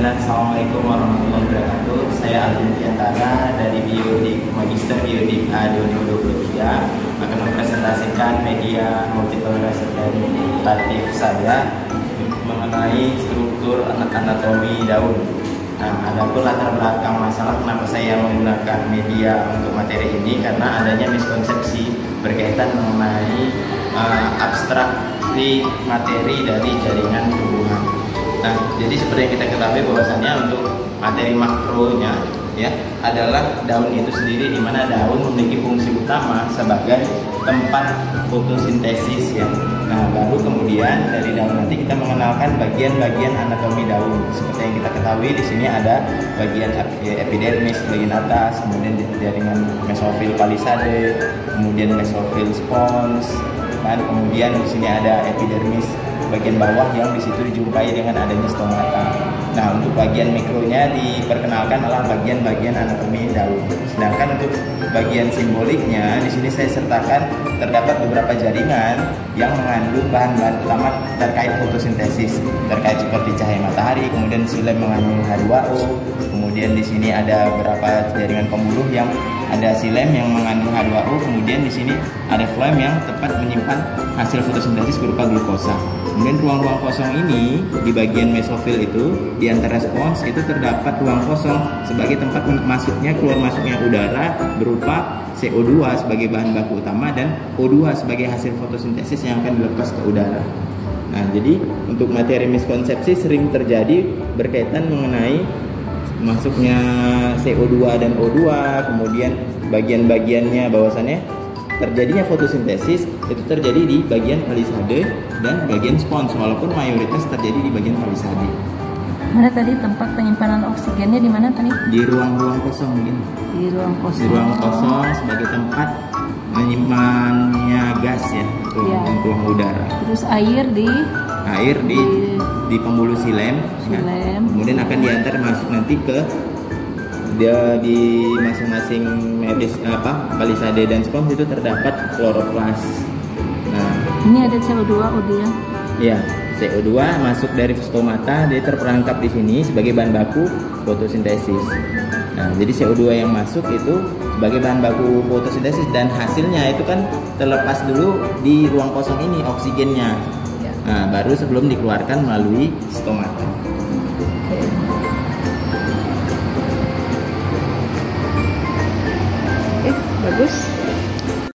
Assalamualaikum warahmatullahi wabarakatuh. Saya Alvin Fiantara dari Biodik Magister Biodik A 2023 akan mempresentasikan media multireseptatif saya mengenai struktur anatomi daun. Nah, adapun latar belakang masalah kenapa saya menggunakan media untuk materi ini karena adanya miskonsepsi berkaitan mengenai abstraksi materi dari jaringan tubuhan. Nah, jadi seperti yang kita ketahui bahwasannya untuk materi makronya ya adalah daun itu sendiri, di mana daun memiliki fungsi utama sebagai tempat fotosintesis ya. Nah, baru kemudian dari daun nanti kita mengenalkan bagian-bagian anatomi daun. Seperti yang kita ketahui di sini ada bagian epidermis bagian atas, kemudian jaringan mesofil palisade, kemudian mesofil spons, dan kemudian di sini ada epidermis bagian bawah yang disitu dijumpai dengan adanya stomata. Nah, untuk bagian mikronya diperkenalkan adalah bagian-bagian anatomi daun. Sedangkan untuk bagian simboliknya di sini saya sertakan terdapat beberapa jaringan yang mengandung bahan-bahan utama terkait fotosintesis, terkait seperti cahaya matahari, kemudian silem mengandung H2O, kemudian di sini ada beberapa jaringan pembuluh yang ada silem yang mengandung H2O, kemudian di sini ada floem yang tepat menyimpan hasil fotosintesis berupa glukosa. Kemudian ruang-ruang kosong ini di bagian mesofil itu di antara spons itu terdapat ruang kosong sebagai tempat keluar masuknya udara berupa CO2 sebagai bahan baku utama dan O2 sebagai hasil fotosintesis yang akan dilepas ke udara. Nah, jadi untuk materi miskonsepsi sering terjadi berkaitan mengenai masuknya CO2 dan O2, kemudian bagian-bagiannya bahwasannya terjadinya fotosintesis itu terjadi di bagian palisade dan bagian spons, walaupun mayoritas terjadi di bagian palisade. Mana tadi tempat penyimpanan oksigennya di mana tadi? Di ruang-ruang kosong ini. Di ruang kosong. Di ruang kosong sebagai tempat menyimpannya gas ya, ruang udara. Terus air di pembuluh silem. Ya. Kemudian akan diantar masuk nanti ke di masing-masing palisade dan spons itu terdapat kloroplas. Nah, ini ada CO2 ya? Iya, CO2 masuk dari stomata, dia terperangkap di sini sebagai bahan baku fotosintesis. Nah, jadi CO2 yang masuk itu sebagai bahan baku fotosintesis dan hasilnya itu kan terlepas dulu di ruang kosong ini oksigennya. Nah, baru sebelum dikeluarkan melalui stomata. Bagus.